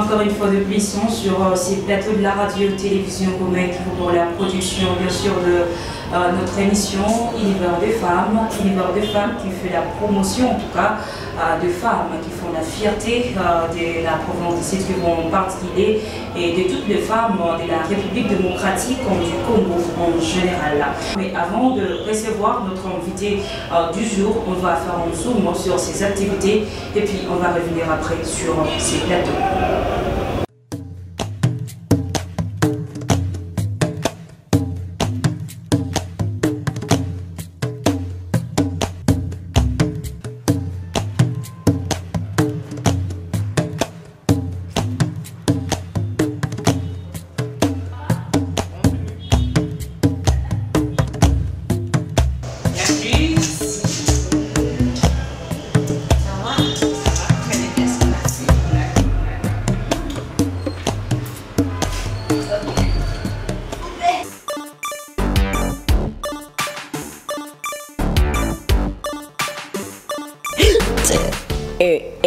encore une fois de plus sur ces plateaux de la radio-télévision Goma qui font pour la production bien sûr de notre émission Univers de femmes qui fait la promotion en tout cas de femmes qui font la fierté de la province de Sud Kivu en particulier et de toutes les femmes de la République démocratique du Congo en général. Mais avant de recevoir notre invité du jour, on va faire un zoom sur ses activités et puis on va revenir après sur ces plateaux.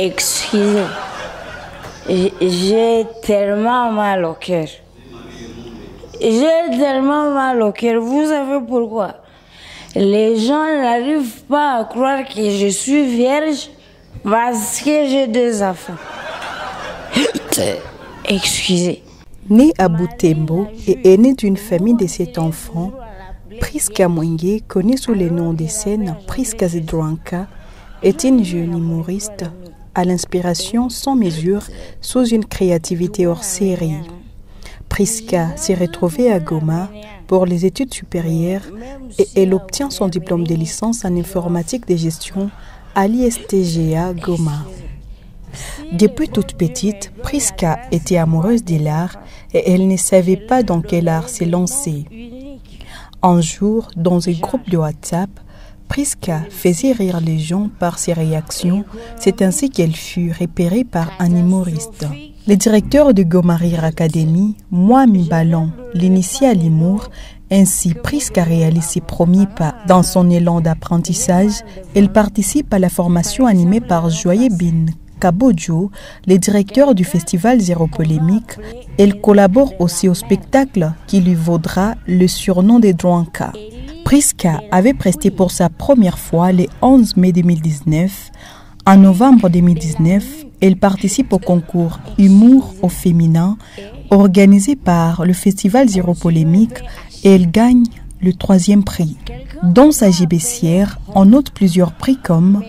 Excusez, j'ai tellement mal au cœur. J'ai tellement mal au cœur. Vous savez pourquoi? Les gens n'arrivent pas à croire que je suis vierge parce que j'ai deux enfants. Excusez. Né à Butembo et aîné d'une famille de 7 enfants, Priska Mwenge, connue sous le nom de scène Priska Zedranka, est une jeune humoriste à l'inspiration sans mesure sous une créativité hors série. Priska s'est retrouvée à Goma pour les études supérieures et elle obtient son diplôme de licence en informatique de gestion à l'ISTGA Goma. Depuis toute petite, Priska était amoureuse de l'art et elle ne savait pas dans quel art se lancer. Un jour, dans un groupe de WhatsApp, Priska faisait rire les gens par ses réactions. C'est ainsi qu'elle fut repérée par un humoriste. Le directeur de Goma Rire Academy, Mwami Ballon, l'initie à l'humour. Ainsi, Priska réalise ses premiers pas. Dans son élan d'apprentissage, elle participe à la formation animée par Joyeux Bin Kabojo, le directeur du festival Zéro Polémique. Elle collabore aussi au spectacle qui lui vaudra le surnom de Dranka. Priska avait presté pour sa première fois le 11 mai 2019. En novembre 2019, elle participe au concours Humour au féminin organisé par le festival Zéro Polémique et elle gagne le 3e prix. Dans sa gibecière, on note plusieurs prix comme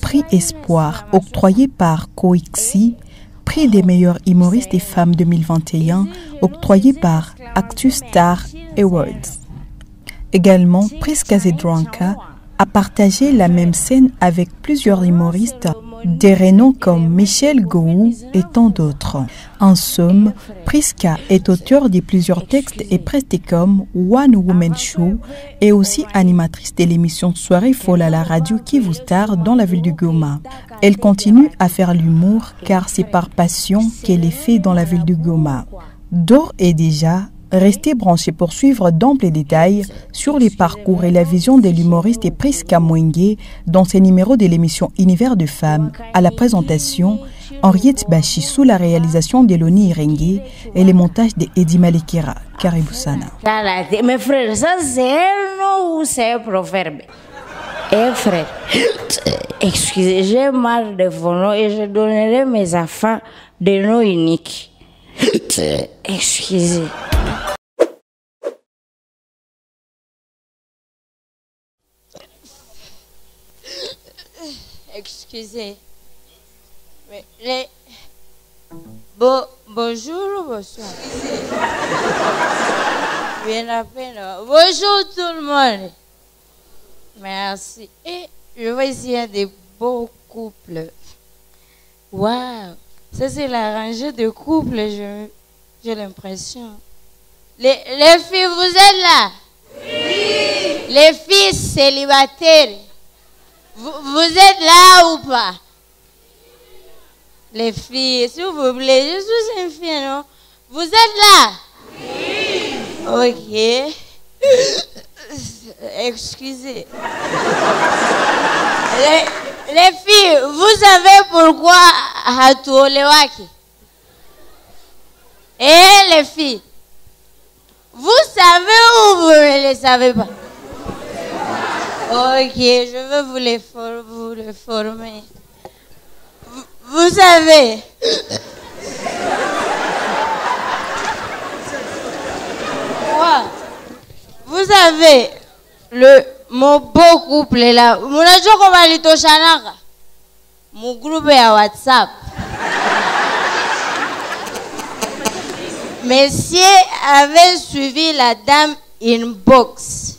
Prix Espoir octroyé par Coixi, Prix des meilleurs humoristes et femmes 2021 octroyé par Actu Star Awards. Également, Priska Zedranka a partagé la même scène avec plusieurs humoristes, des renoms comme Michel Gou et tant d'autres. En somme, Priska est auteure de plusieurs textes et prestée comme One Woman Show et aussi animatrice de l'émission Soirée Folle à la radio Kivu Star dans la ville de Goma. Elle continue à faire l'humour car c'est par passion qu'elle est faite dans la ville de Goma. D'ores et déjà, restez branchés pour suivre d'amples détails sur les parcours et la vision de l'humoriste Priska Mwenge dans ses numéros de l'émission Univers de femmes. À la présentation, Henriette Bachi sous la réalisation d'Eloni Irengue et le montage de Eddie Malekera. Karibusana. Mes frères, ça c'est un nom ou c'est un proverbe? Eh frère, excusez, j'ai marre de vos noms et je donnerai mes enfants des noms uniques. Excusez. Excusez. Mais bonjour ou bonsoir? Bien à peine. Bonjour tout le monde. Merci. Et je vois ici il y a des beaux couples. Waouh! Ça c'est la rangée de couples, j'ai l'impression. Les filles, vous êtes là? Oui! Les filles célibataires. Vous êtes là ou pas? Les filles, s'il vous plaît, je suis une fille, non? Vous êtes là? Oui. Ok. Excusez. Les filles, vous savez pourquoi Hatuolewaki? Et les filles, vous savez ou vous ne le savez pas? Ok, je veux vous le former. Vous savez. Quoi? Vous savez, le mon beau couple est là. Mon adjo qu'on va aller au Chanara. Mon groupe est à WhatsApp. Monsieur avait suivi la dame inbox.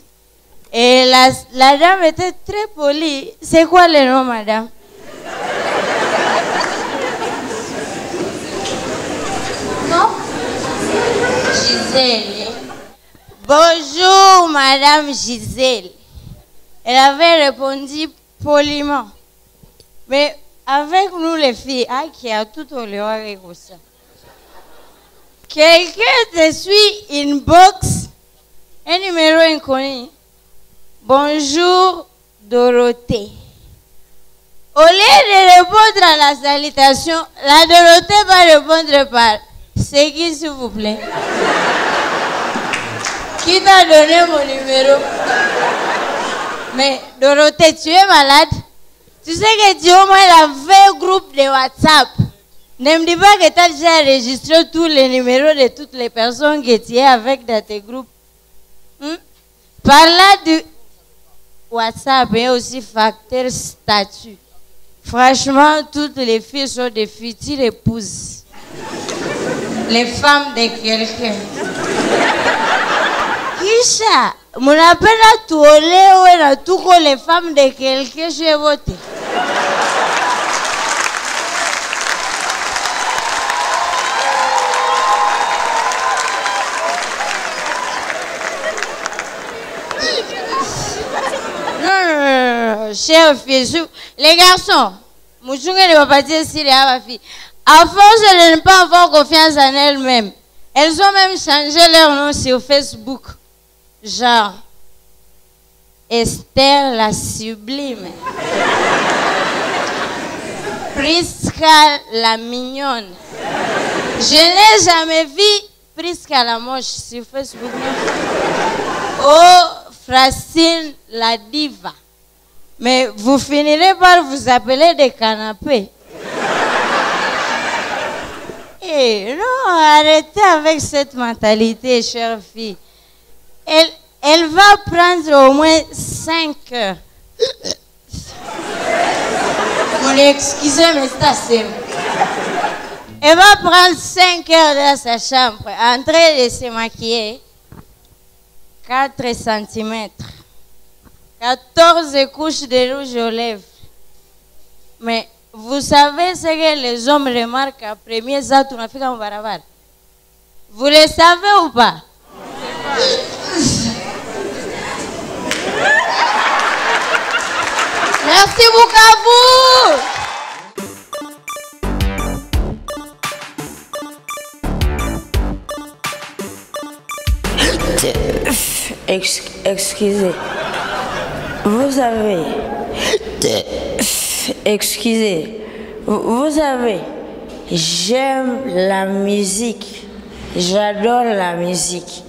Et la dame était très polie. C'est quoi le nom, madame? Non? Gisèle. Bonjour, madame Gisèle. Elle avait répondu poliment. Mais avec nous, les filles, qui a tout au lieu avec ça. Quelqu'un te suit inbox, un numéro inconnu. Bonjour, Dorothée. Au lieu de répondre à la salutation, la Dorothée va répondre par c'est qui, s'il vous plaît? Qui t'a donné mon numéro? Mais Dorothée, tu es malade? Tu sais que tu as au moins la 20 groupes de WhatsApp. Ne me dis pas que tu as déjà enregistré tous les numéros de toutes les personnes que tu es avec dans tes groupes. Par là du WhatsApp est aussi facteur statut. Franchement, toutes les filles sont des futures épouses. Les femmes de quelqu'un. Kisha, mon appel à tout ou à tout les femmes de quelqu'un chez voté. Non, chers filles, les garçons, Mouchunga ne va pas dire si les filles. À force de ne pas avoir confiance en elles-mêmes, elles ont même changé leur nom sur Facebook. Genre, Esther la sublime. Prisca la mignonne. Je n'ai jamais vu Prisca la moche sur Facebook. Oh, Francine la diva. Mais vous finirez par vous appeler des canapés. Eh non, arrêtez avec cette mentalité, chère fille. Elle va prendre au moins 5 heures. Excusez, mais c'est assez. Elle va prendre 5 heures dans sa chambre, en train de se maquiller. 4 cm. 14 couches de rouge aux lèvres. Mais vous savez ce que les hommes remarquent après ça, tu n'as fait qu'un barabar. Vous le savez ou pas? Merci beaucoup à vous. Excusez. Vous savez. Excusez. Vous savez, j'aime la musique. J'adore la musique.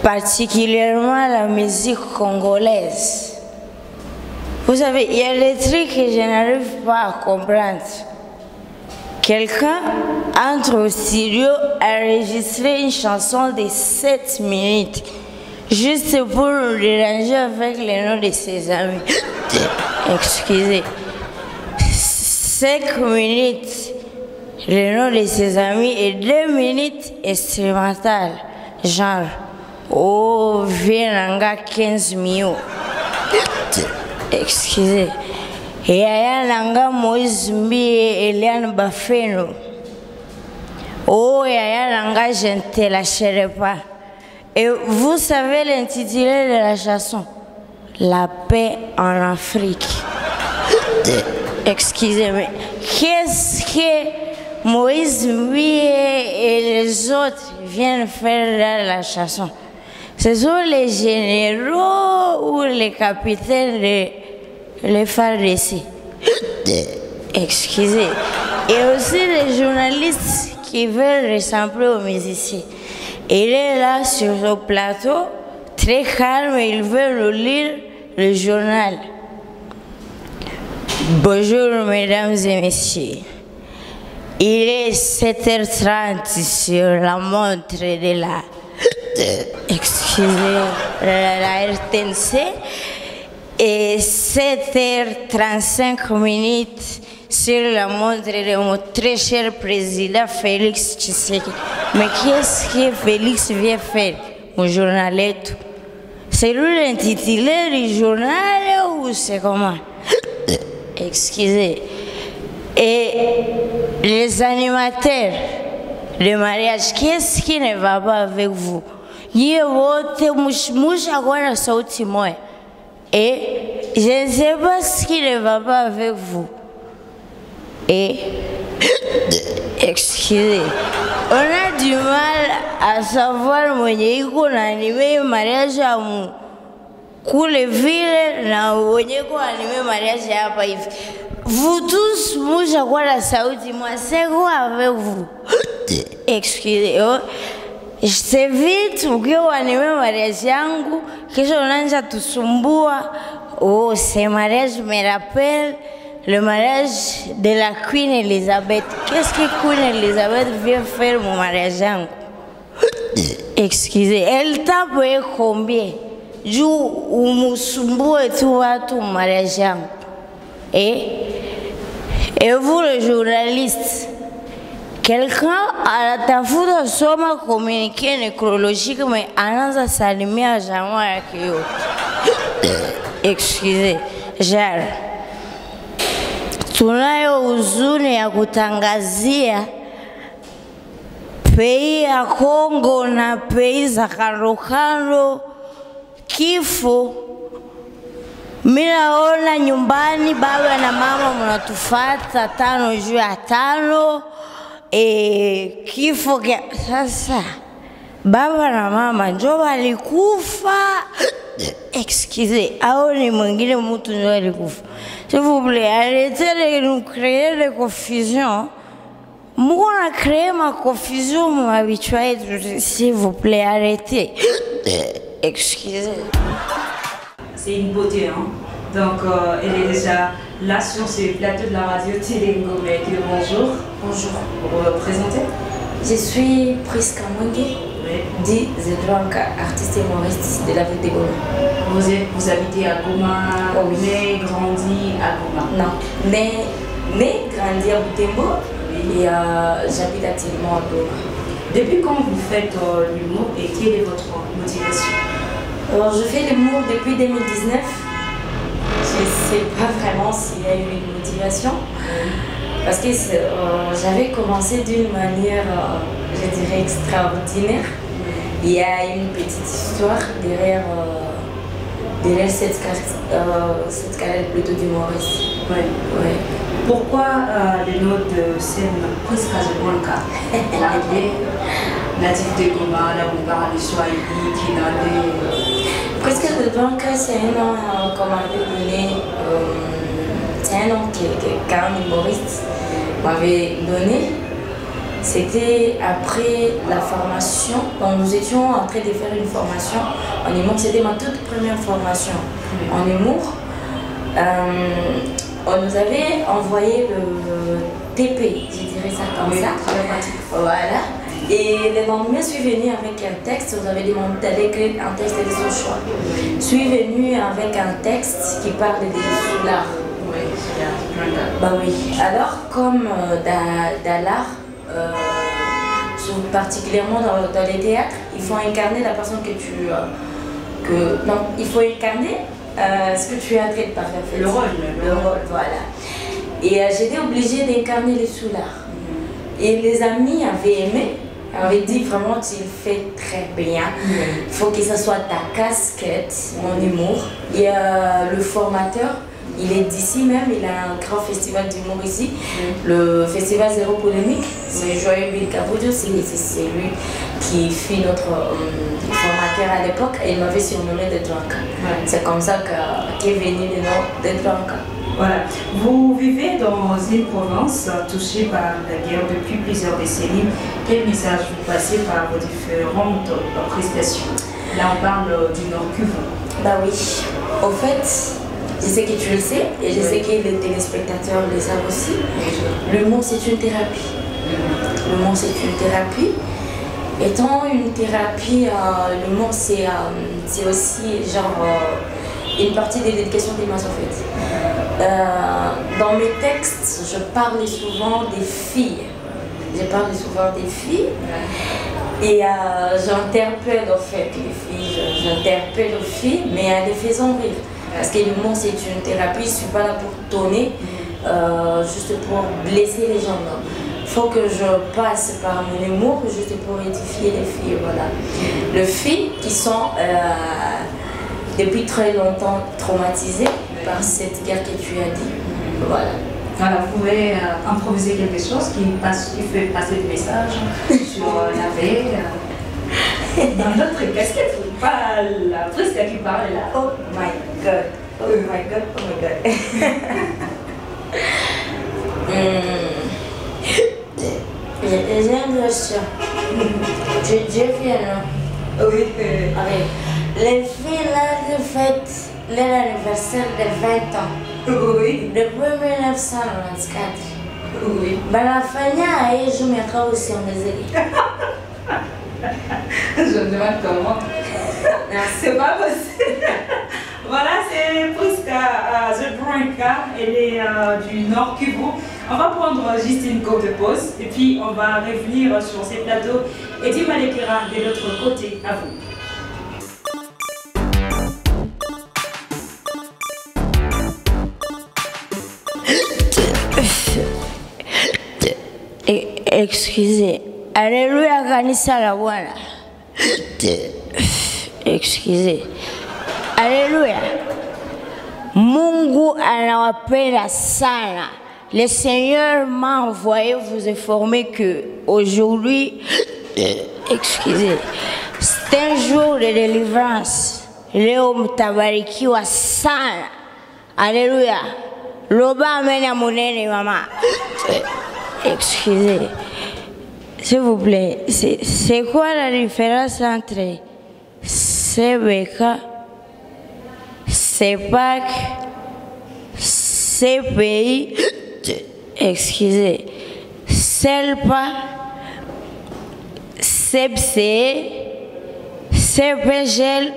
Particulièrement la musique congolaise. Vous savez, il y a des trucs que je n'arrive pas à comprendre. Quelqu'un entre au studio enregistrer une chanson de 7 minutes juste pour nous déranger avec les noms de ses amis. Excusez. 5 minutes le nom de ses amis et 2 minutes instrumentales. Genre, oh, viens 15 millions. Excusez. Et Yaya Nanga Moïse Mbi et Eliane Bafeno. Oh, Yaya Nanga, je ne te lâcherai pas. Et vous savez l'intitulé de la chanson? La paix en Afrique. Excusez-moi. Qu'est-ce que Moïse Mbi et les autres viennent faire dans la chanson? Ce sont les généraux ou les capitaines de les FARDC. Excusez. Et aussi les journalistes qui veulent ressembler aux musiciens. Il est là sur le plateau, très calme, et il veut nous lire le journal. Bonjour mesdames et messieurs. Il est 7h30 sur la montre de la RTNC et 7h35 sur la montre de mon très cher président Félix Tshisekedi. Mais qu'est-ce que Félix vient faire, mon journaliste? C'est lui l'intitulé du journal ou c'est comment? Excusez. Et les animateurs de mariage, qu'est-ce qui ne va pas avec vous? Et je ne sais pas ce qui ne va pas avec vous. Et excusez, on a du mal à savoir mon qu'on a animé un mariage à mon coule ville, na on a animé un mariage à Païf. Vous tous, moi je vois la Saoudi, moi c'est quoi avec vous? Excusez, c'est vite ukiwa animé mariage yangu, kisha unaanza tusumbua. Oh, ce mariage me rappelle le mariage de la Queen Elizabeth. Qu'est-ce que Queen Elizabeth vient faire mon mariage yangu? Excusez, elle t'a payé combien? Juu umusumbue tu watu mariage yangu. Et vous le journaliste, quelqu'un anatafuta soma communiqué nécrologique mais anaanza salimia jamaa yake yote. Excusez, genre tunayo huzuni ya kutangazia pei ya Kongo na pei za kando kando kifo. Mimi naona nyumbani baba na mama mnatufuata 5 juu ya 5. Kifo sasa baba na mama ndio walikufa. Excusez, au ni mwingine mtu ndio alikufa. S'il vous plaît, arrêtez de nous créer des confusions. Moi, on a créé ma confusion, mon habituel. S'il vous plaît, arrêtez. Excusez. C'est une beauté, hein. Donc, elle est déjà là sur ce plateau de la radio Télé Ngomé. Bonjour. Bonjour. Pour vous présenter. Je suis Priska Mwenge, dit Zedranka, artiste et humoriste de la ville de Goma. Vous habitez à Goma, oui. Né, grandi à Goma? Non, né, grandi à Butembo, et j'habite actuellement à Goma. Depuis quand vous faites l'humour et quelle est votre motivation? Alors, je fais l'humour depuis 2019. Je ne sais pas vraiment s'il y a eu une motivation. Parce que j'avais commencé d'une manière, je dirais, extraordinaire. Il y a une petite histoire derrière cette carrière plutôt d'humoriste. Oui. Ouais. Pourquoi le nom de scène Priska Zedranka? Natif de Goma, là on parle de Swahili, Kinande. Priska Zedranka, c'est un nom qu'on m'avait donné. C'est un nom qu'un humoriste m'avait donné. C'était après la formation. Donc nous étions en train de faire une formation en humour. C'était ma toute première formation en humour. On nous avait envoyé le TP, je dirais ça comme ça. Très pratique. Voilà. Et le lendemain, je suis venue avec un texte. Vous avez demandé d'écrire un texte de son choix. Je suis venue avec un texte qui parle des soulards. Oui, c'est Bah oui. Alors, comme dans l'art, particulièrement dans les théâtres, il faut incarner la personne que tu... donc, il faut incarner ce que tu es en train de parler. Le rôle. Le rôle, voilà. Et j'étais obligée d'incarner les soulards. Et les amis avaient aimé. Avait dit vraiment tu le fais très bien. Il faut que ce soit ta casquette, mon humour. Et le formateur, il est d'ici même, il a un grand festival d'humour ici, le festival Zéro Polémique. C'est Joyeux Bill Cavudio, c'est lui qui fut notre formateur à l'époque et il m'avait surnommé Zedranka. C'est comme ça qu'est venu le nom Zedranka. Voilà. Vous vivez dans une province touchée par la guerre depuis plusieurs décennies. Quel message vous passez par vos différentes prestations? Là, on parle du Nord Kivu. Bah oui. Au fait, je sais que tu le sais et je sais que les téléspectateurs le savent aussi. Le mot, c'est une thérapie. Le mot, c'est une thérapie. Étant une thérapie, le mot, c'est aussi genre une partie de l'éducation des masses en fait. Dans mes textes, je parle souvent des filles. Et j'interpelle en fait les filles, j'interpelle les filles, mais en les faisant rire. Parce que le mot, c'est une thérapie, je ne suis pas là pour tonner, juste pour blesser les gens. Il faut que je passe par mon humour juste pour édifier les filles. Voilà. Les filles qui sont depuis très longtemps traumatisées par cette guerre que tu as dit. Voilà. Voilà, vous pouvez improviser quelque chose qui fait passer le message sur la veille. Dans notre casquette, pas la Prisca qui parle là. Oh my god, oh my god, oh my god. J'ai une question. Je viens là. Oui. Okay. Les filles là de fête l'anniversaire de 20 ans. Oui. Depuis 1994. Oui. Banafanya hiyo miaka usiongezeke. Je me demande comment. C'est pas possible. Voilà, c'est Prisca The Branca. Elle est du Nord Kivu. On va prendre juste une courte pause et puis on va revenir sur ces plateaux. Et Dima Lekera de l'autre côté, à vous. Excusez. Alléluia kanisa la Bwana. Excusez. Alléluia. Mungu anawapenda sana. Le Seigneur m'a envoyé vous informer que aujourd'hui, excusez, c'est un jour de délivrance. Leo mtabarikiwa sana. Alléluia. Loba amena munene mama. Excusez. S'il vous plaît, c'est quoi la différence entre CBK, CEPAC, CPI, excusez, CELPA, CEPCE, CPGL,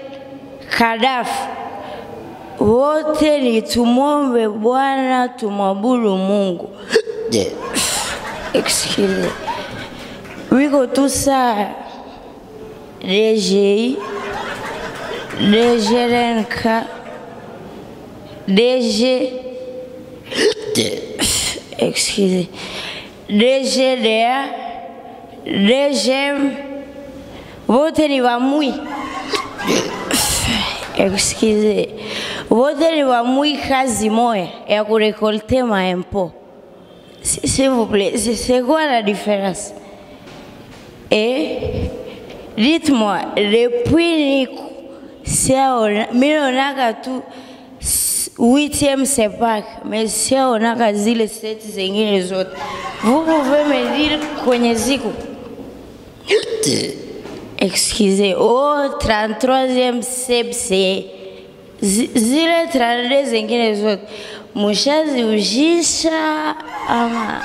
CADAF? Wote ni tumwombe Bwana, tumwabudu Mungu. Excusez. Wiko tout ça, DGI, DGRNK, DG, excusez, DGDA, DGM, vote ni wamui. Excusez, vote ni wamui kazi moya ya kurekolte maempo. S'il vous plaît, c'est quoi la différence? Et dites-moi, depuis Milonaka tout 8e CEPAC, mais si on a zile 7 zingine les autres, vous pouvez me dire kwenye ziko? Excusez, oh 33e CEPC, zile 32 zingine les autres, mushazi ujisha ama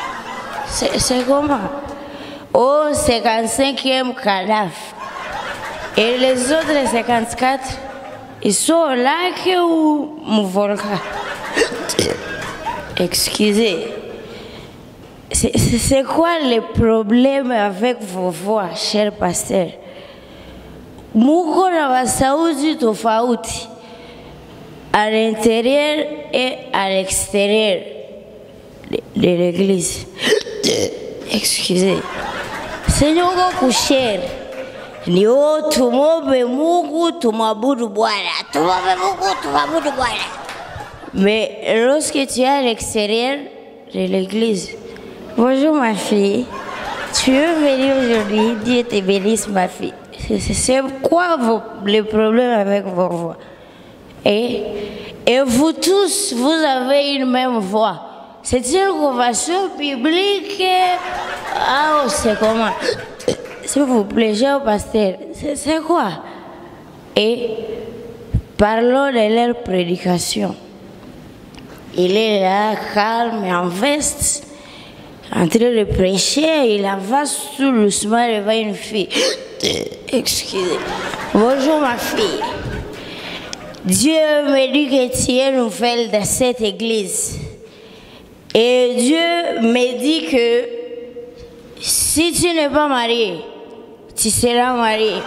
c'est comment? Oh 55e CADAF. Et les autres 54, ils sont là ou mon volcan? Excusez. C'est quoi le problème avec vos voix, cher pasteur? Muko na wasauti tofauti à l'intérieur et à l'extérieur de l'église. Excusez. Seigneur kusher ni tumwombe Mungu, tumwabudu Bwana. Tumwombe Mungu, tumwabudu Bwana. Mais lorsque tu es à l'extérieur de l'église, bonjour ma fille, tu veux venir aujourd'hui, Dieu te bénisse ma fille. C'est quoi le problème avec vos voix? Et Et vous tous, vous avez une même voix. C'est une convention publique. Ah, c'est comment? S'il vous plaît, cher pasteur, c'est quoi? Et parlons de leur prédication. Il est là, calme, en veste, en train de prêcher. Il avance tout doucement devant une fille. Excusez. Bonjour ma fille. Dieu me dit que tu es nouvelle dans cette église. Et Dieu me dit que si tu n'es pas mariée, tu seras mariée.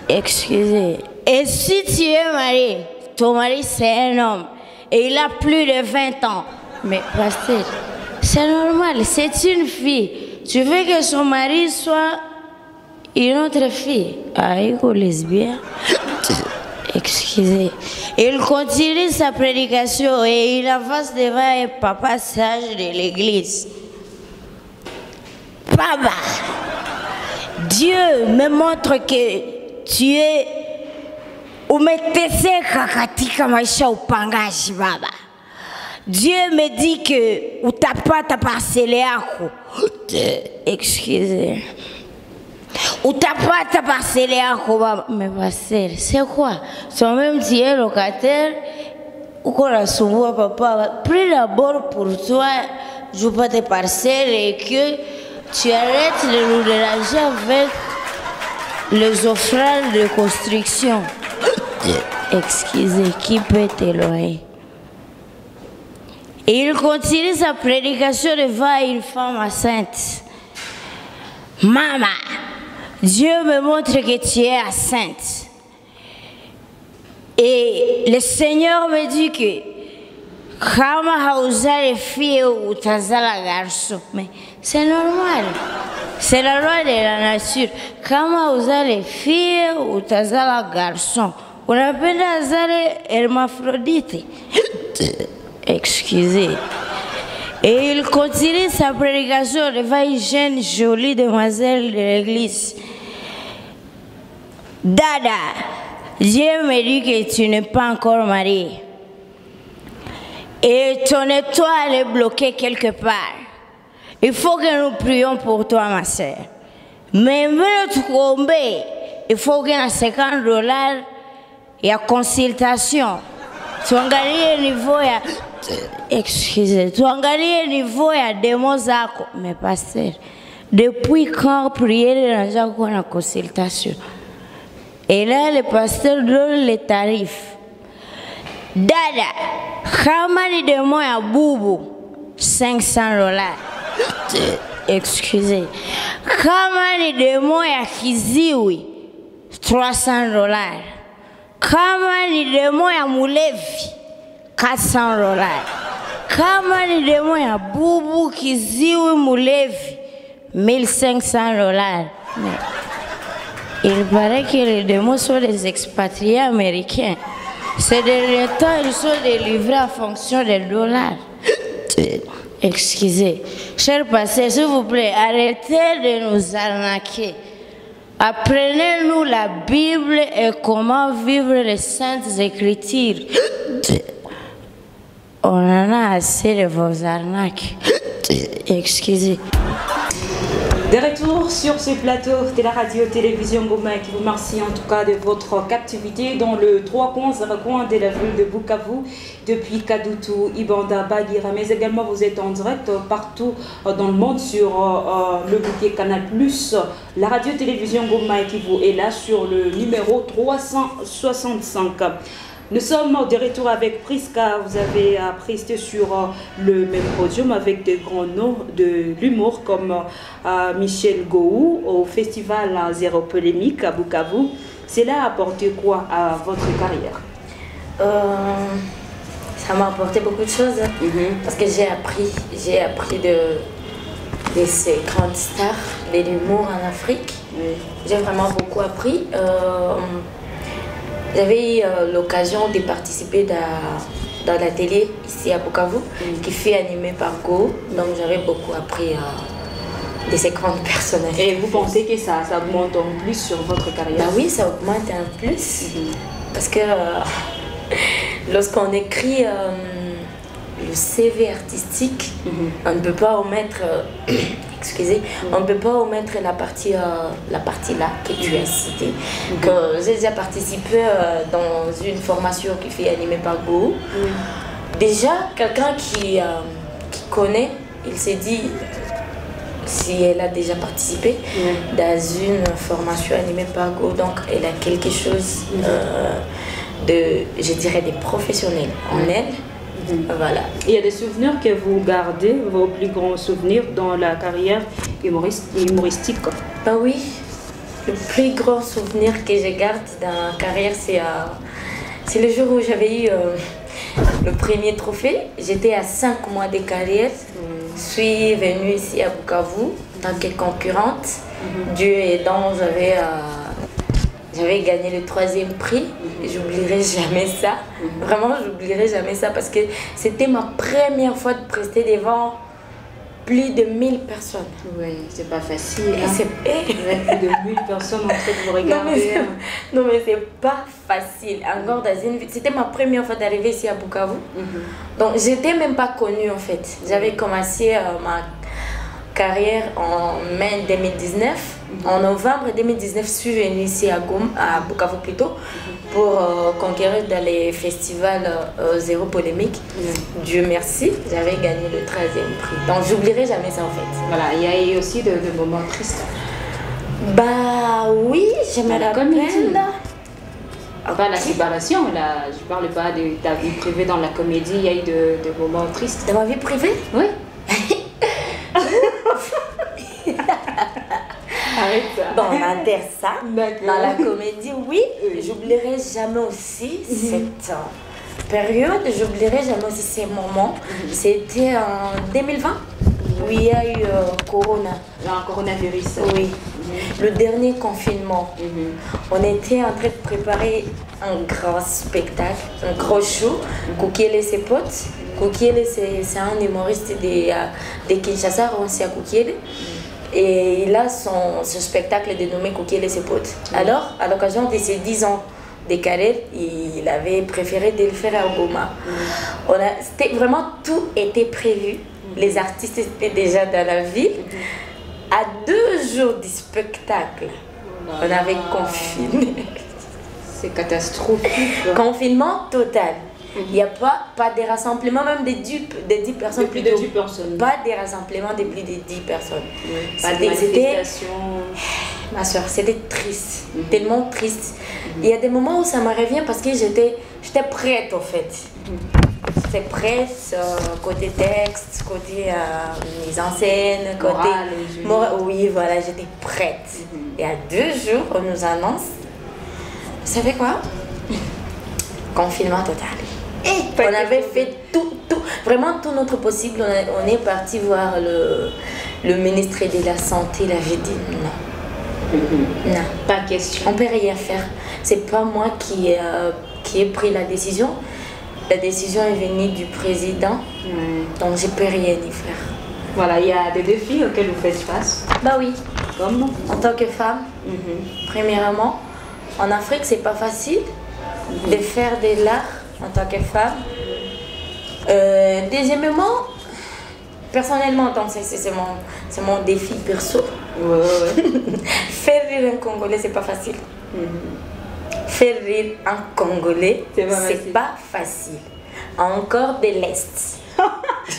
Excusez. Et si tu es mariée, ton mari c'est un homme. Et il a plus de 20 ans. Mais pasteur, c'est normal, c'est une fille. Tu veux que son mari soit une autre fille? Ah, il est lesbien. Excusez. Il continue sa prédication et il avance devant un papa sage de l'église. Papa, Dieu me montre que tu es umeteseka katika maisha upangaji baba. Dieu me dit que utapata parcelle yako. Excusez. Utapata parcelle yako baba. Mais parcelle, c'est quoi? Toi-même tu es locataire. Uko nasumbua papa. Prie d'abord pour toi, je pas tes parcelles et que tu arrêtes de nous déranger avec les offrandes de construction. Excusez, qui peut t'éloigner? Et il continue sa prédication devant une femme enceinte. Maman, Dieu me montre que tu es enceinte. Et le Seigneur me dit que kama hauzale fille ou utazala garçon. Mais c'est normal. C'est la loi de la nature. Kama hauzale fille ou utazala garçon. Unapenda azale hermaphrodite. Excusez. Et il continue sa prédication devant une jeune jolie demoiselle de l'église. Dada, Dieu me dit que tu n'es pas encore mariée. Et ton étoile est bloquée quelque part. Il faut que nous prions pour toi, ma soeur. Mais tu tomber, il faut que dans $50, il y a consultation. Tu angalie le niveau, excusez, tu angalie le niveau, il y a des mots. Mais pasteur, depuis quand prier dans une consultation? Et là, le pasteur donne les tarifs. Dada, kama ni demo ya bubu, $500. Excusez. Kama ni demo ya kiziwi, $300. Kama ni demo ya mulevi, $400. Kama ni demo ya bubu, kiziwi, mulevi, $1,500. Mais il paraît que les démons sont des expatriés américains. Ces derniers temps, ils sont délivrés en fonction des dollars. Excusez. Cher pasteur, s'il vous plaît, arrêtez de nous arnaquer. Apprenez-nous la Bible et comment vivre les saintes écritures. On en a assez de vos arnaques. Excusez. De retour sur ce plateau de la radio-télévision Goma qui vous remercie en tout cas de votre captivité dans le 3 coins de la ville de Bukavu, depuis Kadutu, Ibanda, Bagira, mais également vous êtes en direct partout dans le monde sur le bouquet Canal+, la radio-télévision Goma qui vous est là sur le numéro 365. Nous sommes de retour avec Priska. Vous avez presté sur le même podium avec des grands noms de l'humour comme Michel Gou au festival Zéro Polémique à Bukavu. Cela a apporté quoi à votre carrière? Ça m'a apporté beaucoup de choses parce que j'ai appris de ces grandes stars de l'humour en Afrique. J'ai vraiment beaucoup appris. J'avais eu l'occasion de participer dans la télé ici à Bukavu, qui fait animée par Go. Donc j'avais beaucoup appris de ces grandes personnalités. Et vous pensez que ça augmente en plus sur votre carrière? Bah oui, ça augmente en plus. Parce que Lorsqu'on écrit le CV artistique, on ne peut pas omettre, excusez, on ne peut pas omettre la partie là que tu as citée. Que j'ai déjà participé dans une formation qui fait animée par Go. Déjà, quelqu'un qui connaît, il s'est dit, si elle a déjà participé dans une formation animée par Go, donc elle a quelque chose de, je dirais, des professionnels en elle. Voilà. Il y a des souvenirs que vous gardez, vos plus grands souvenirs dans la carrière humoristique? Ben oui, le plus grand souvenir que je garde dans ma carrière, c'est le jour où j'avais eu le premier trophée. J'étais à 5 mois de carrière. Je suis venue ici à Bukavu en tant que concurrente. Dieu aidant, j'avais gagné le 3e prix. J'oublierai jamais ça. Vraiment, j'oublierai jamais ça parce que c'était ma première fois de prester devant plus de 1000 personnes. Oui, c'est pas facile. Plus de 1000 personnes en train de vous regarder. Non, mais c'est pas facile. Encore dans une ville. C'était ma première fois d'arriver ici à Bukavu. Donc, j'étais même pas connue en fait. J'avais commencé ma carrière en mai 2019. En novembre 2019, je suis venue ici à Bukavu plutôt, pour conquérir dans les festivals Zéro Polémique. Dieu merci, j'avais gagné le 13e prix. Donc j'oublierai jamais ça en fait. Voilà, il y a eu aussi de moments tristes. Bah oui, je me rappelle. Pas la séparation, là, je parle pas de ta vie privée dans la comédie, il y a eu de moments tristes. Dans ma vie privée? Oui. Arrête ça. Bon, on adhère ça. Dans la comédie, oui. J'oublierai jamais aussi cette période. J'oublierai jamais aussi ces moments. C'était en 2020 où il y a eu Corona. Un coronavirus. Oui. Le dernier confinement. On était en train de préparer un grand spectacle, un gros show. Koukiele et ses potes. Koukiele, c'est un humoriste de Kinshasa, Ronsia Koukiele. Et il a son spectacle dénommé Koukiele et ses potes. Alors, à l'occasion de ses 10 ans de carrière, il avait préféré de le faire à Goma. Vraiment, tout était prévu. Les artistes étaient déjà dans la ville. À 2 jours du spectacle, on avait confiné. C'est catastrophique. Confinement total. Il n'y a pas de rassemblement, même de 10 personnes. De plus de 10 personnes. Pas de rassemblement de plus de 10 personnes. Pas de manifestation. Ma soeur, c'était triste. Tellement triste. Il y a des moments où ça me revient parce que j'étais prête en fait. J'étais prête côté texte, côté mise en scène, côté morale. Oui, voilà, j'étais prête. Et à 2 jours, on nous annonce, vous savez quoi? Confinement total. Et on avait fait tout, vraiment tout notre possible. On est parti voir le ministre de la Santé. Il avait dit non. Non. Pas question. On ne peut rien faire. C'est pas moi qui ai pris la décision. La décision est venue du président. Donc je ne peux rien y faire. Voilà, il y a des défis auxquels vous faites face. Bah oui. Comme en tant que femme, premièrement, en Afrique, c'est pas facile de faire de l'art en tant que femme. Deuxièmement, personnellement, c'est mon défi perso. Faire rire un Congolais, c'est pas facile. Faire rire un Congolais, c'est pas facile. Encore de l'Est.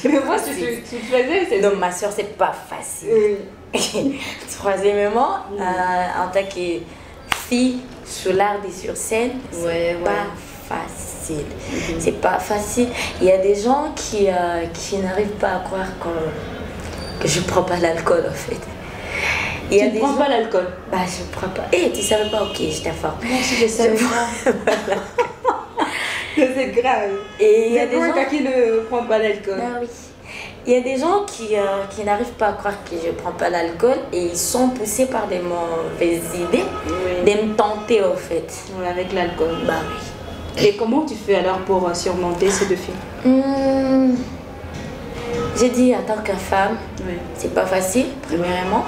Mais moi, tu faisais... Non, ma soeur, c'est pas facile. Troisièmement, en tant que fille sur l'art et sur scène, c'est pas facile. C'est pas facile. Il y a des gens qui n'arrivent pas à croire que je prends pas l'alcool en fait. Tu ne prends pas l'alcool? Bah, je prends pas. Eh, tu savais pas? Ok, je t'informe. Moi aussi, je savais pas. C'est grave. Et il y a des gens qui ne prennent pas l'alcool. Ah oui. Il y a des gens qui n'arrivent pas à croire que je ne prends pas l'alcool et ils sont poussés par des mauvaises idées de me tenter en fait. Avec l'alcool. Bah oui. Et comment tu fais alors pour surmonter ces défis? J'ai dit en tant que femme, c'est pas facile, premièrement.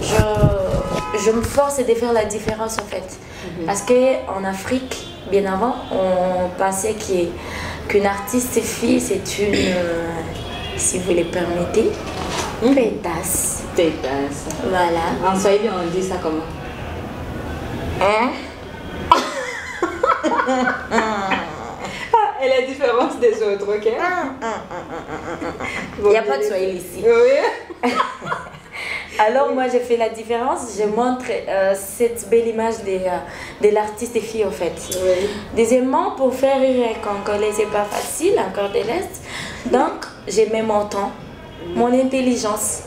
Je me force de faire la différence en fait. Parce qu'en Afrique, bien avant, on pensait qu'une artiste fille, c'est une, si vous le permettez, pétasse. Pétasse. Voilà. En Swahili, on dit ça comment? Hein? Et la différence des autres, ok? Il n'y a pas de Swahili ici. Oui. Alors moi j'ai fait la différence, je montre cette belle image de l'artiste fille en fait. Oui. Deuxièmement, pour faire rire un Congolais, c'est pas facile, encore de l'Est. Donc j'ai mis mon temps, mon intelligence,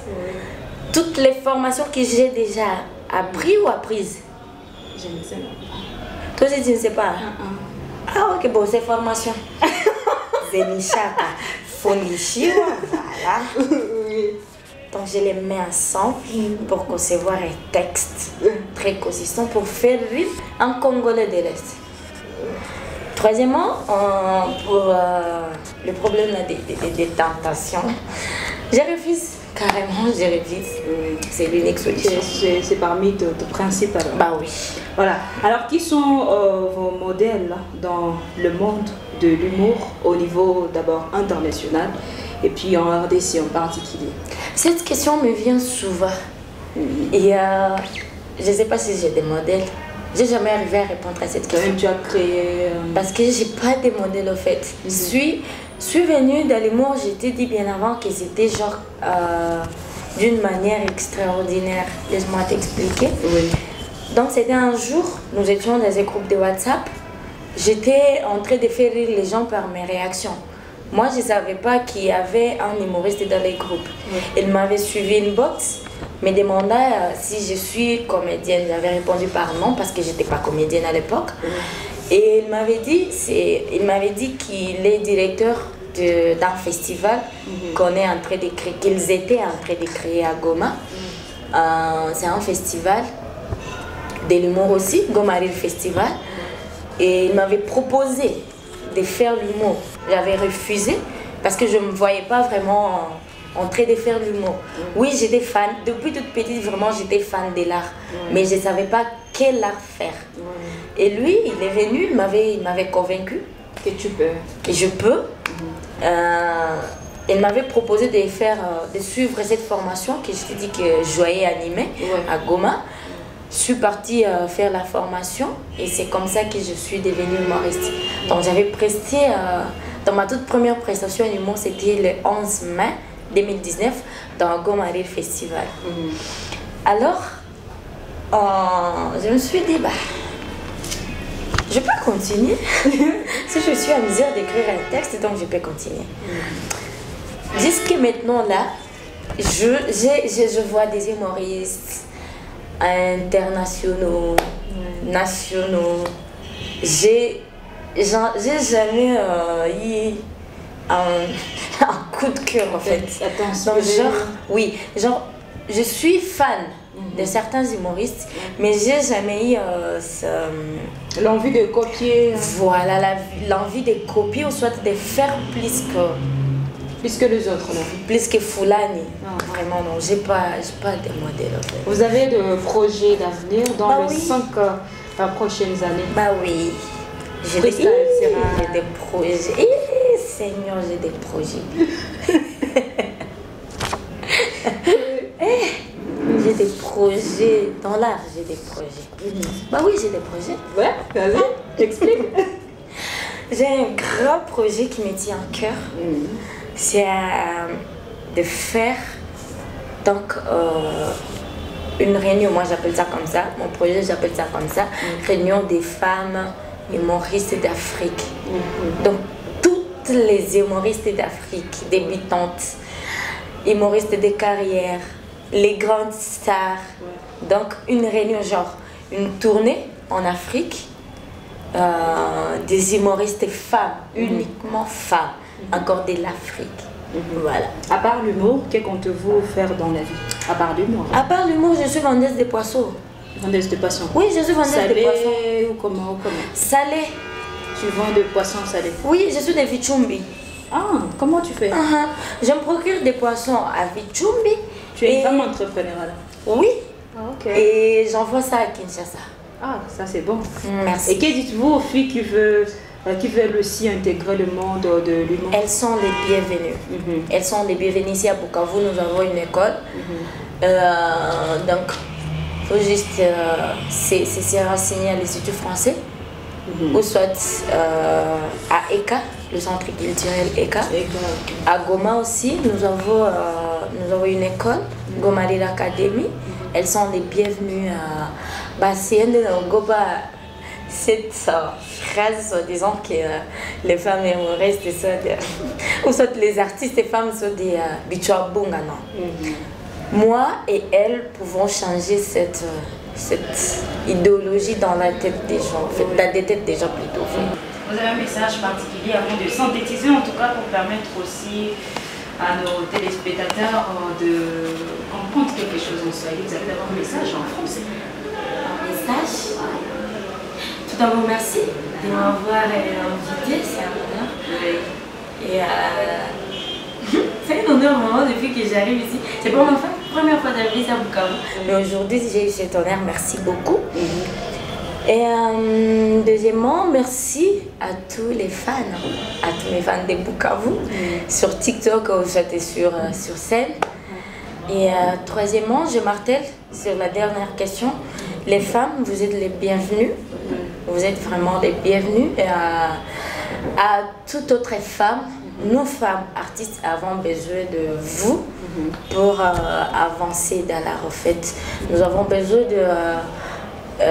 toutes les formations que j'ai déjà appris ou apprises. Je ne sais pas. Toi aussi tu ne sais pas? Ah ok, bon c'est formation. Zenishaka, Fonishiwa, voilà. Oui. Donc je les mets ensemble pour concevoir un texte très consistant pour faire vivre un Congolais de l'Est. Troisièmement, pour le problème des tentations, je refuse carrément, je refuse. C'est l'unique solution. C'est parmi tes principes alors. Bah oui. Voilà. Alors, qui sont vos modèles dans le monde de l'humour au niveau d'abord international et puis en RDC en particulier? Cette question me vient souvent. Et je ne sais pas si j'ai des modèles. J'ai jamais arrivé à répondre à cette question. Toi-même, tu as créé... Parce que j'ai pas de modèle au fait. Je suis venue dans l'humour, j'ai été dit bien avant que c'était genre d'une manière extraordinaire. Laisse-moi t'expliquer. Oui. Donc c'était un jour, nous étions dans un groupe de WhatsApp. J'étais en train de faire rire les gens par mes réactions. Moi, je ne savais pas qu'il y avait un humoriste dans les groupes. Il m'avait suivi une box, me demandait si je suis comédienne. J'avais répondu par non parce que je n'étais pas comédienne à l'époque. Et il m'avait dit qu'il est directeur d'un festival qu'ils étaient en train de créer à Goma. C'est un festival de l'humour aussi, Goma Rire Festival. Et il m'avait proposé de faire l'humour. J'avais refusé parce que je ne me voyais pas vraiment en train de faire l'humour. Oui, j'étais fan. Depuis toute petite, vraiment, j'étais fan de l'art. Mais je ne savais pas quel art faire. Et lui, il est venu, il m'avait convaincu. Que tu peux. Que je peux. Il m'avait proposé de suivre cette formation que je t'ai dit que je voyais animer à Goma. Je suis partie faire la formation et c'est comme ça que je suis devenue humoriste. Donc j'avais presté, dans ma toute première prestation en humour, c'était le 11 mai 2019 dans Goma Rire Festival. Alors, je me suis dit, je peux continuer. Si je suis en mesure d'écrire un texte, donc je peux continuer. Jusqu'à maintenant là, je vois des humoristes internationaux, nationaux. J'ai jamais eu un coup de cœur en fait. Donc, genre, je suis fan de certains humoristes, mais j'ai jamais eu l'envie de copier. Voilà, l'envie de copier ou soit de faire plus que les autres, non. Plus que Fulani. Vraiment, non. J'ai pas de modèle en fait. Vous avez de projets d'avenir dans les 5 prochaines années? Bah oui. J'ai des projets. Seigneur, j'ai des projets. J'ai des projets. Dans l'art, j'ai des projets. Bah oui, j'ai des projets. Ouais, vas-y, explique. J'ai un grand projet qui me tient à cœur. C'est de faire donc une réunion, moi j'appelle ça comme ça, mon projet j'appelle ça comme ça, réunion des femmes humoristes d'Afrique. Donc toutes les humoristes d'Afrique, débutantes, humoristes de carrière, les grandes stars. Donc une réunion, genre une tournée en Afrique, des humoristes femmes, uniquement femmes. Encore de l'Afrique. Voilà. À part l'humour, que comptez-vous faire dans la vie? À part l'humour. À part l'humour, je suis vendeuse de poissons. Vendeuse de poissons? Oui, je suis vendeuse de poissons. Salé ou comment? Salé. Tu vends des poissons salés? Oui, je suis de Vichumbi. Ah, comment tu fais? Je me procure des poissons à Vichumbi. Tu es une femme entrepreneur alors? Oui. Ah, ok. Et j'envoie ça à Kinshasa. Ah, ça c'est bon. Merci. Et que dites-vous aux filles qui veulent aussi intégrer le monde de l'humour? Elles sont les bienvenues. Elles sont les bienvenues. Ici à Bukavu, nous avons une école. Donc, il faut juste se renseigner à l'Institut français ou soit à ECA, le centre culturel ECA. À Goma aussi, nous avons une école, Goma de l'Académie. Elles sont les bienvenues à cette phrase, disons que les femmes humoristes ou soit les artistes et femmes sont des bichouabunga, non. Moi et elles pouvons changer cette idéologie dans la tête des gens, dans des têtes des gens plutôt. Vous avez un message particulier avant de synthétiser, en tout cas pour permettre aussi à nos téléspectateurs de comprendre quelque chose en Swahili. Vous avez d'abord un message en français. Un message. Tout d'abord, merci de m'avoir invité, c'est un honneur. Et c'est un honneur vraiment depuis que j'arrive ici. C'est pas ma première fois d'arriver ici à Bukavu. Mais aujourd'hui, j'ai eu cet honneur, merci beaucoup. Et deuxièmement, merci à tous les fans de Bukavu, sur TikTok ou sur scène. Et troisièmement, je martèle sur la dernière question, les femmes, vous êtes les bienvenues, vous êtes vraiment les bienvenues. Et à toute autre femme, nous femmes artistes avons besoin de vous pour avancer dans la refaite. Nous avons besoin de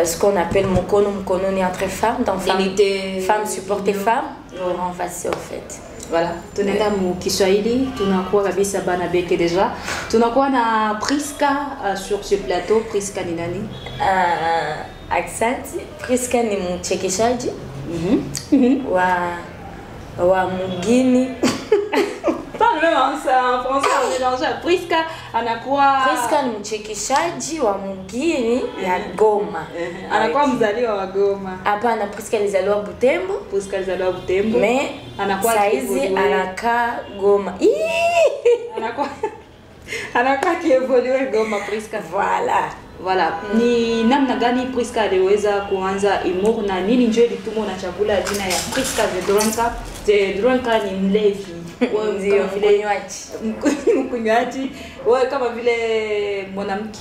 ce qu'on appelle Mukono ni entre femmes, donc femmes supporter femmes pour avancer en fait. Voilà, tunaenda mu Kiswahili, tunakuwa kabisa bana beke deja. Tunakuwa na Priska sur ce plateau. Priska ni nani? Aksanti, Priska ni mchekeshaji wa mugini. Parle même en français, on mélange. Priska ni mchekeshaji wa mugini ya Goma. Anakuwa mzaliwa wa Goma. Hapana, Priska alizaliwa Butembo. Mais saizi anakaa Goma. Anakuwa kievolue Goma Priska. Voilà. Ni namna gani Priska aliweza kuanza humor na nini ndio ilituma unachagula jina ya Priska the Drunker? The Drunker ni mlevi. Ndio mkunywaji. Wewe kama vile mwanamke.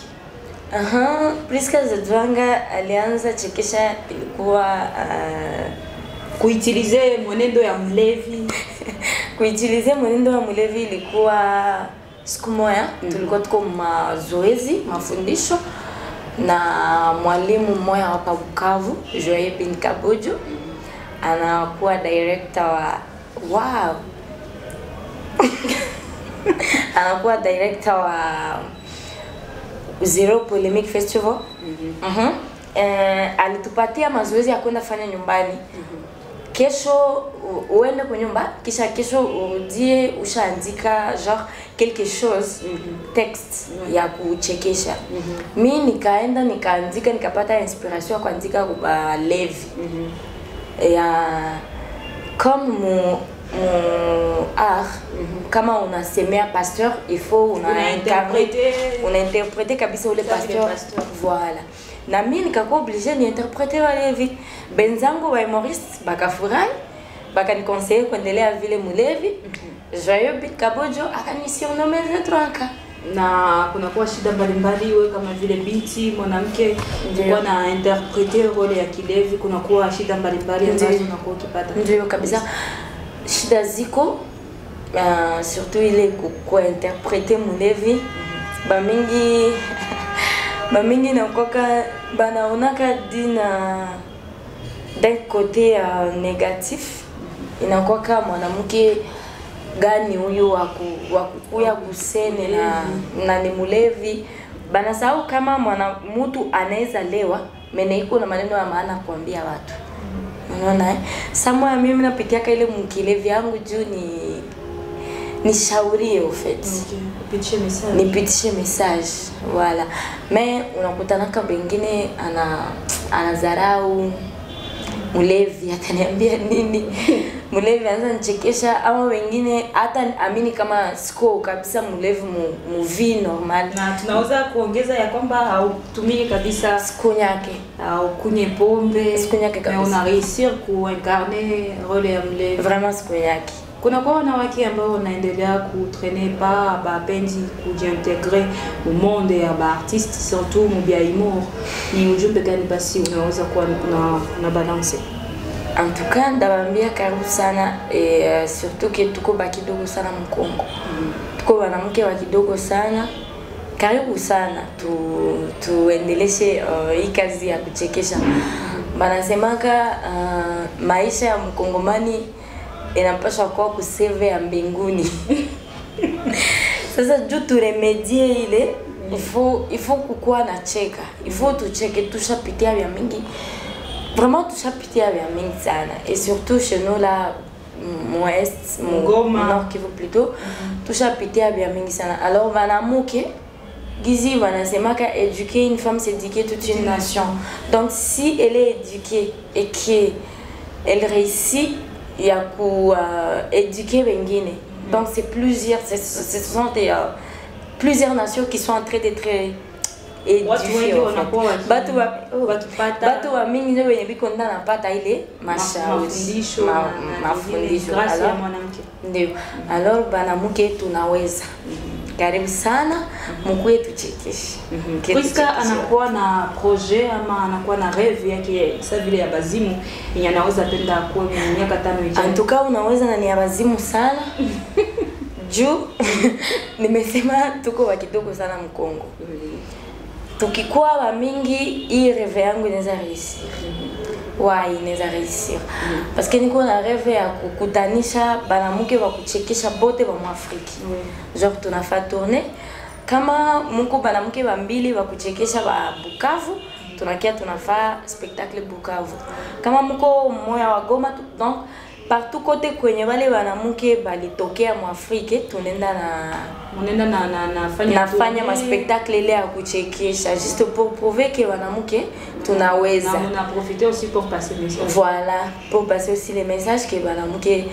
Priska the Drunker alianza chekesha ilikuwa kuitilize mwenendo ya mlevi. Kuitilize mwenendo ya mlevi ilikuwa siku moja tulikuwa tuko mazoezi, mafundisho na mwalimu mmoja hapa Bukavu, Joye bin Kabojo, anakuwa director anakuwa director wa Zero Polemic Festival. Alitupatia mazoezi ya kwenda fanya nyumbani. Kesho uende kwa nyumba, kisha kesho urudie ushaandika genre quelque chose, text ya kuchekesha. Mimi nikaenda nikaandika, nikapata inspiration ya kuandika kwa levi. Comme art, kama unasemea pasteur, il faut unainterpréter kabisa ule pasteur. Voilà. Na mimi nikakuwa obligé ni interpréter wale hivi. Benzangu wa humoriste bakafurahi, bakaniconseiller kuendelea vile mulevi. Joyeux bin Kabojo akanisurnommer the Drunker. Na kunakuwa shida mbalimbali wewe kama vile binti mwanamke unakuwa na interpréter role ya kilevi, kunakuwa shida mbalimbali ambazo unakuwa ukipata. Ndio kabisa. Shida ziko surtout ile kuinterpréter mulevi. Bamingi na koka banaonaka dina d'un côté négatif, inakuwa kama mwanamke gani huyu wa kukuya kusene na ni mulevi. Banasahau kama mtu anaweza lewa mene iko na maneno ya maana kuambia watu. Unaona Samoa mimi napitia ile mkilevi yangu juu ni shaurie au fait. Nipitishe message. Voilà. Mais unakutana kama wengine anadharau mlevi ataniambia nini? Mlevi anza nichekesha, ama wengine hata amini kama siko kabisa mlevi muvi normal. Na tunaweza kuongeza ya kwamba hautumii kabisa sikunyake au kunye pombe, sikunyake kabisa. Na una réussir kuincarner role ya mlevi. Vraiment sikunyake. Kuna kwa wanawake ambao wanaendelea kutraîner pa bapenzi kujiintegrer au monde ya artiste surtout mubia humour. Ni ujumbe gani basi unaweza kuwa na balance? En tout cas ndabambia karibu sana et surtout que tuko bakidogo sana mkongo. Tuko wanamke wa kidogo sana. Karibu sana tuendeleshe hii kazi ya kuchekesha. Banasemaka maisha ya mkongomani inapaswa kuwa kuseve ya mbinguni. Sasa juu turemedie ile il faut kukua na cheka. Il faut tucheke, tushapitia vya mingi. Vraiment tushapitia vya mingi sana. Et surtout chez nous là Ouest, Nord Kivu plutôt, tushapitia vya mingi sana. Alors banamuke Gizi wanasemaka éduquer une femme c'est éduquer toute une nation. Donc si elle est éduquée et qu'elle réussit, il y a éduquer wengine. Donc c'est plusieurs, ce sont plusieurs nations qui sont en train d'être éduquées. Batu wa mingi ndio wenye biko ndana pata ile mafundisho. Ndio. Alors banamuke tunaweza. Karibu sana mkuwe tuchekeshe. Priska anakuwa na projet ama anakuwa na rêve yake sasa vile ya bazimu yenye anaweza penda kuwa miaka 5 ijayo. En tout cas unaweza na ni ya bazimu sana. Juu nimesema tuko wa kidogo sana Mkongo. Tukikuwa wa mingi hii rêve yangu inaweza réussir. Inaweza réussir. Parce que niko na rêve ya kukutanisha banamuke wa kuchekesha bote wa Mwafrika. Genre tunafaa tourner kama mko banamuke wa mbili wa kuchekesha wa Bukavu, tunakia tunafaa spectacle Bukavu. Kama mko mmoja wa Goma, donc partout côté kwenye wale banamuke balitokea Mwafrika, tunaenda nafanya ma spectacle ile ya kuchekesha juste pour prouver que banamuke tunaweza. Na on a profité aussi pour passer le message. Voilà, pour passer aussi les messages que banamuke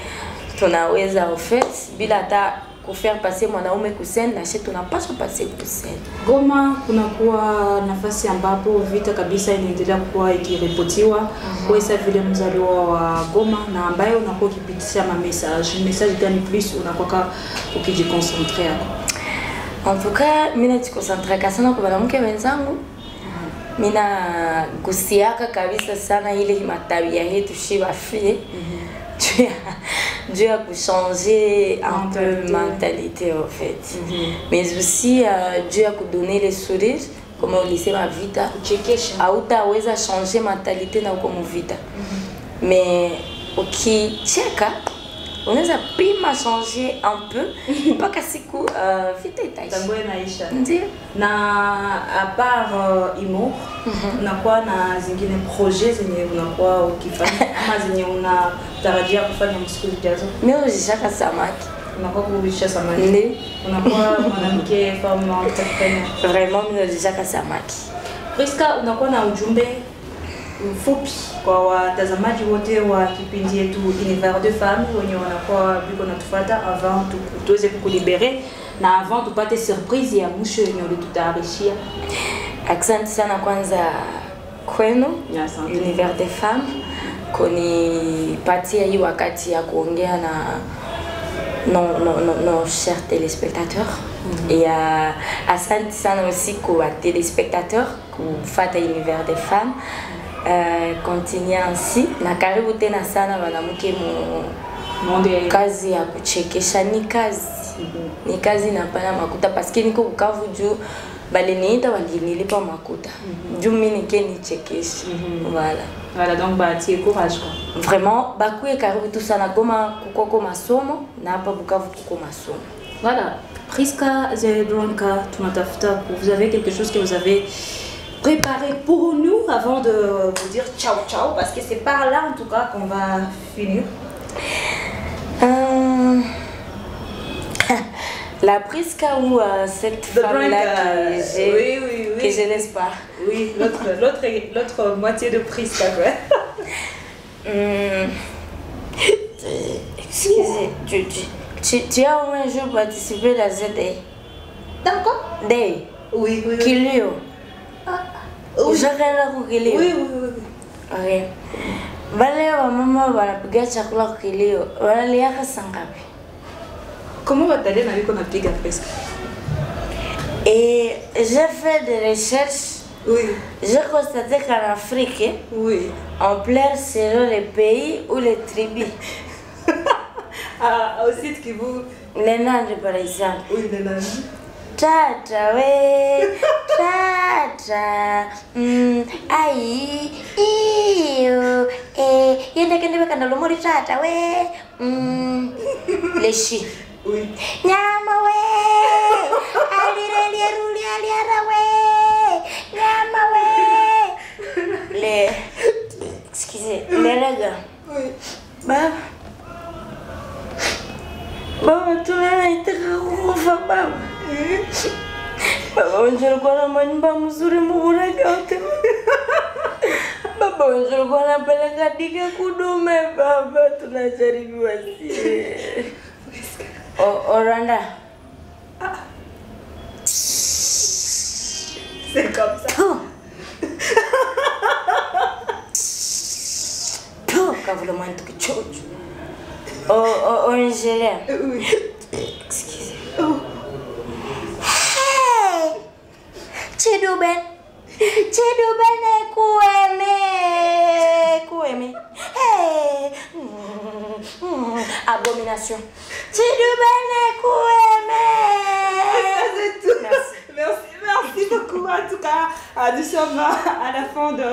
tunaweza en fait bila hata kufaire passer mwanaume kuseni na shetu tunapaswa passer kuseni. Goma kunakuwa nafasi ambapo vita kabisa inaendelea kuwa ikiripotiwa. Kwa sababu vile mzaliwa wa Goma na ambaye unakuwa ukipitisha message gani plus unakuwa ukijiconcentrer hapo? En tout cas, mimi najiconcentre sana kwa banamuke wenzangu. Mina gusiaka kabisa sana ile matabia yetu shiba fie. Dieu a pu changer un peu mentalité en fait. Mais aussi Dieu a pu donner les sourires comme au lycée ma vita. Hautaweza changer mentalité na uko mvita. Mais ukicheka unaweza pima changer un peu mpaka siku vita itaisha. Tango inaisha. Ndio. Na à part humour, unakuwa na zingine projets zenye unakuwa ukifanya ama zenye unatarajia kufanya msiku zijazo? Mimi nilishaka samaki. Unakuwa kulisha samaki. Ndio. Unakuwa mwanamke femme entrepreneur. Vraiment mimi nilishaka samaki. Priska, unakuwa na ujumbe mfupi kwa watazamaji wote wa kipindi yetu Univers de Femmes wenye wanakuwa biko natufuata avant tuweze kukulibere na avant tupate surprise ya mwisho yenye ulitutayarishia? Asante sana kwanza kwenu Univers de Femmes kunipatia hii wakati ya kuongea na nos chers téléspectateurs. Et asante sana aussi kwa téléspectateurs kufuata Univers de Femmes. Continue ainsi na karibu tena sana banamuke kazi ya kuchekesha ni kazi. Ni kazi na pana makuta parce que niko Bukavu juu baliniita walinilipa makuta. Juu mimi nike nichekeshe. Voilà donc batie courage quoi. Vraiment bakuye karibu tu sana Goma kuko masomo na hapa Bukavu kuko masomo. Voilà, Priska Zedronka, vous avez quelque chose que vous avez préparé pour nous avant de vous dire ciao ciao parce que c'est par là en tout cas qu'on va finir. La Priska ou cette femme-là que je laisse pas. Oui, l'autre moitié de Priska quoi. Excusez, tu as au moins un jour participé dans cette day? D'accord. Day? Oui. Kilio? Oui. Ushakaenda kukilio? Oui. Okay. Wale wa mama wanapiga chakula kukilio, wanaliaka saa ngapi? Comment va-t-elle na viko napiga presque? Et j'ai fait des recherches. Oui. J'ai constaté qu'en Afrique, Oui. on pleure selon les pays ou les tribus. Au site qui vous... Les Nandes, par exemple. Oui, les Nandes. Tata, we, tata, aïe, iyo, yende kende weka na lomori tata, we, les chi. Oui. Nyama, we, aliara, we, nyama, we. Les, excusez, les regards. Oui. Baba, tunaitaka kufa baba. Baba, unjulikuwa na manyumba mzuri muburaka wote. Baba, unjulikuwa na peleka dike kudume baba, tunajaribiwa sie. Oranda. C'est comme ça. Kavula mwantu kichocho. Nigeria. Oui. Excusez. Hey! Chiduben kueme. Hey! Abomination. Chiduben kueme. C'est tout. Merci beaucoup. En tout cas, nous sommes à la fin de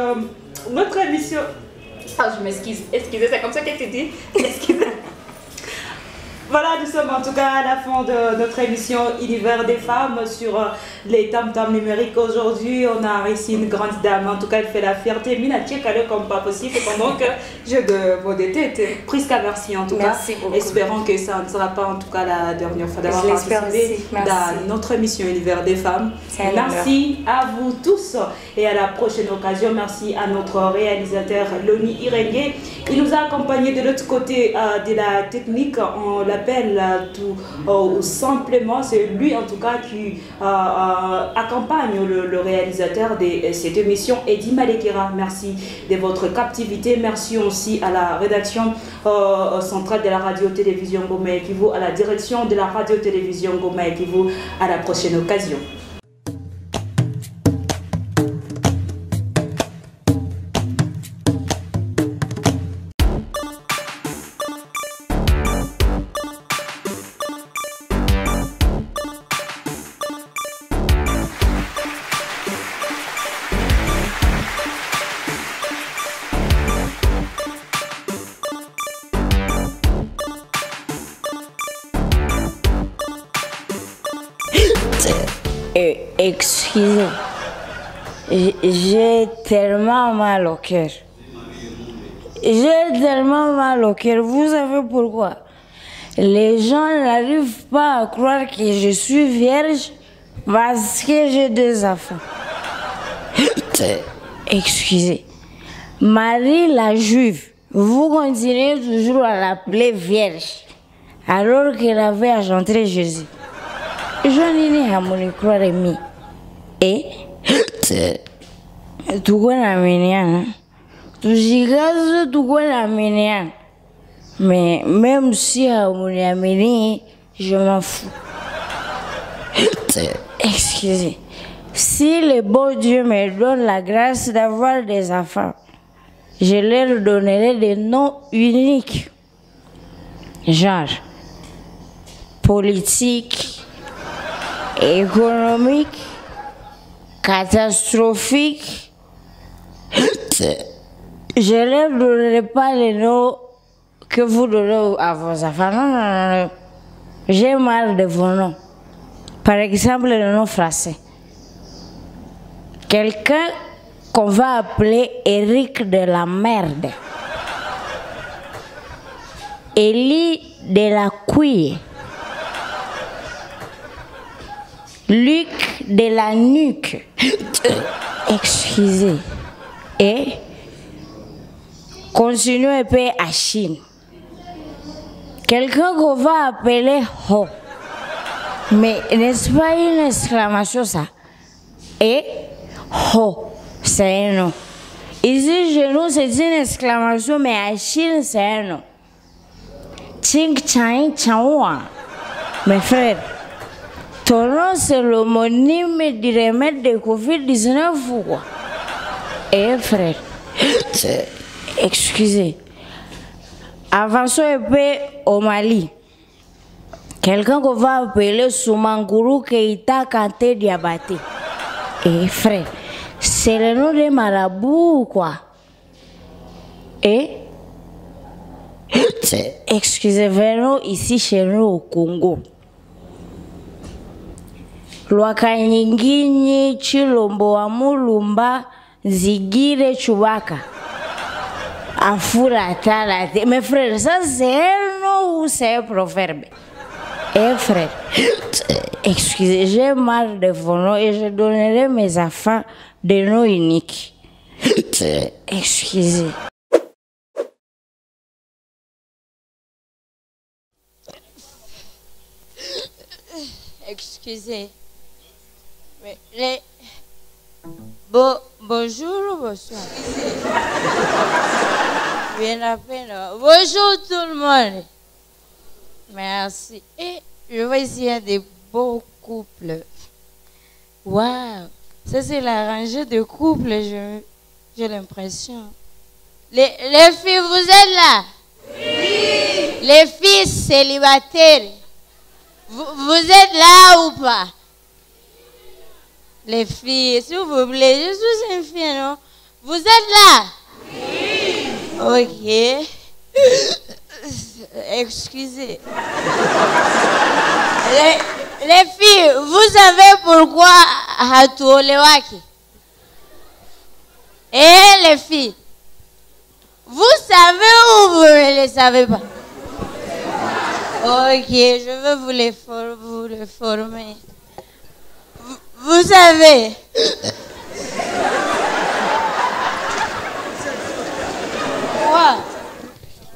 notre émission. Ah, je m'excuse. Excusez, c'est comme ça qu'elle te dit. Excusez. Voilà, nous sommes en tout cas à la fin de notre émission Univers des femmes sur les tam-tams numériques. Aujourd'hui, on a ici une grande dame. En tout cas, elle fait la fierté. Mina Tchekale comme pas possible. Pendant que je de vos têtes. Prisca, merci en tout merci cas. Beaucoup. Espérons que ça ne sera pas en tout cas la dernière fois d'avoir participé dans notre émission Univers des femmes. Merci à vous tous et à la prochaine occasion. Merci à notre réalisateur Loni Irengue. Il nous a accompagnés de l'autre côté de la technique. On l'appelle tout simplement, c'est lui en tout cas qui accompagne le réalisateur de cette émission, Eddie Malekera. Merci de votre captivité. Merci aussi à la rédaction centrale de la radio-télévision Goma Ekivu, à la direction de la radio-télévision Goma Ekivu. À la prochaine occasion. Excusez, j'ai tellement mal au cœur. J'ai tellement mal au cœur. Vous savez pourquoi? Les gens n'arrivent pas à croire que je suis vierge parce que j'ai 2 enfants. Excusez. Marie la Juive, vous continuez toujours à l'appeler vierge alors qu'elle avait engendré Jésus. Je n'ai pas mon croire mi. Et tu connais la tu gigas tu connais la mais même si je m'en fous. Excusez. Si le bon Dieu me donne la grâce d'avoir des enfants, je leur donnerai des noms uniques. Genre politique, économique, catastrophique. Je ne leur donnerai pas les noms que vous donnez à vos enfants. Non. J'ai marre de vos noms. Par exemple, le nom français. Quelqu'un qu'on va appeler Eric de la merde. Élie de la couille. Luc de la nuque. Excusez. Et continue un peu à Chine. Quelqu'un qu'on va appeler Ho. Mais n'est-ce pas une exclamation ça? Et Ho, c'est un nom. Ici, chez nous, c'est une exclamation, mais à Chine, c'est un nom. Ching Chang Changwa. Mes frères, ton nom, c'est l'homonyme du remède de Covid-19 ou quoi? Eh, frère, excusez. Avançons un peu au Mali. Quelqu'un qu'on va appeler Soumanguru Keita Kanté Diabaté. Eh, frère, c'est le nom de marabout ou quoi? Et excusez, venons ici chez nous au Congo. Lwakanyingini Chilombo Amulumba Zigire Chubaka. Afura Talate. Mes frères, ça c'est un nom ou c'est un proverbe? Eh frère, excusez, j'ai mal de vos noms et je donnerai mes enfants des noms uniques. Excusez. Excusez. Mais bonjour ou bonsoir? Bien à peine. Bonjour tout le monde. Merci. Et je vois ici des beaux couples. Waouh! Ça, c'est la rangée de couples, j'ai l'impression. Les filles, vous êtes là? Oui! Les filles célibataires, vous êtes là ou pas? Les filles, s'il vous plaît, je suis une fille, non? Vous êtes là? Oui! Ok. Excusez. Les filles, vous savez pourquoi Hatuolewaki? Eh les filles, vous savez ou vous ne le savez pas? Ok, je vais vous le former. Vous savez.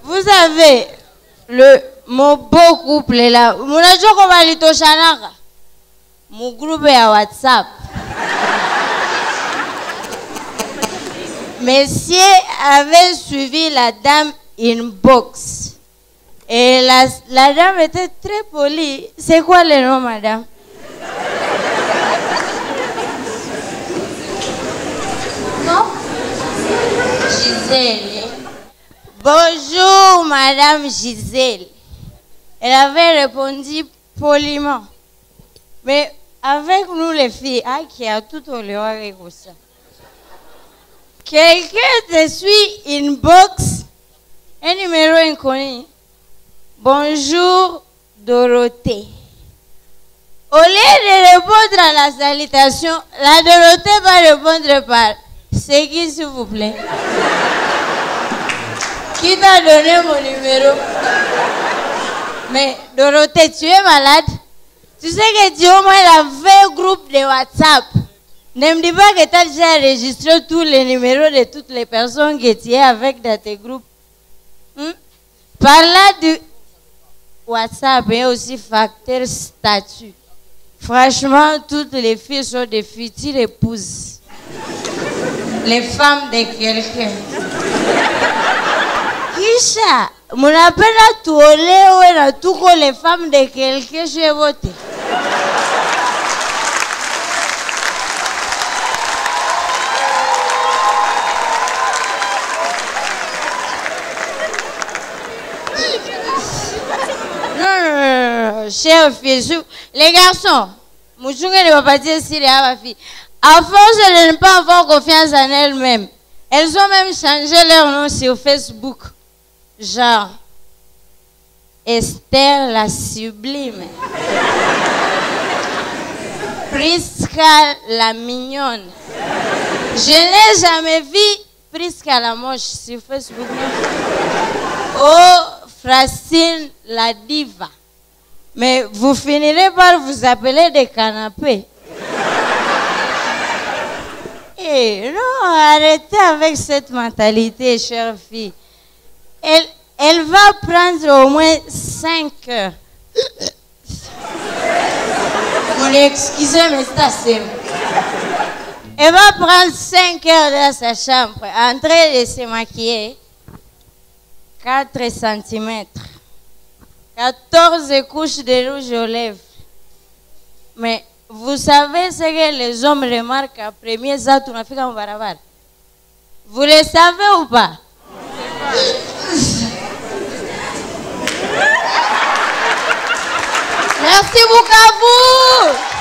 Vous savez, mon beau couple est là. Mon adjoint qu'on va aller au Chanaka. Mon groupe est à WhatsApp. Monsieur avait suivi la dame inbox. Et la dame était très polie. C'est quoi le nom, madame? Non? Gisèle. Bonjour, madame Gisèle. Elle avait répondu poliment. Mais avec nous, les filles, qui a tout au lieu avec ça. Quelqu'un te suit inbox, un numéro inconnu. Bonjour, Dorothée. Au lieu de répondre à la salutation, la Dorothée va répondre par c'est qui, s'il vous plaît? Qui t'a donné mon numéro? Mais Dorothée, tu es malade? Tu sais que tu as au moins 20 groupes de WhatsApp. Ne me dis pas que tu as déjà enregistré tous les numéros de toutes les personnes que tu es avec dans tes groupes. Par là du WhatsApp est aussi facteur statut. Franchement, toutes les filles sont des futures épouses. Les femmes de quelqu'un. Kisha, mon appel à tout le tout les femmes de quelqu'un, je vais voter. Non, chers filles, les garçons, mon ne va pas dire si les filles. À force de ne pas avoir confiance en elles-mêmes, elles ont même changé leur nom sur Facebook. Genre, Esther la sublime. Prisca la mignonne. Je n'ai jamais vu Prisca la moche sur Facebook. Oh, Francine la diva. Mais vous finirez par vous appeler des canapés. Eh non, arrêtez avec cette mentalité, chère fille. Elle va prendre au moins 5 heures. Excusez, mais c'est assez. Elle va prendre 5 heures dans sa chambre, en train de se maquiller. 4 cm. 14 couches de rouge aux lèvres. Mais vous savez ce que les hommes remarquent après ça, tu n'as fait qu'un barabar. Vous le savez ou pas? Merci beaucoup à vous.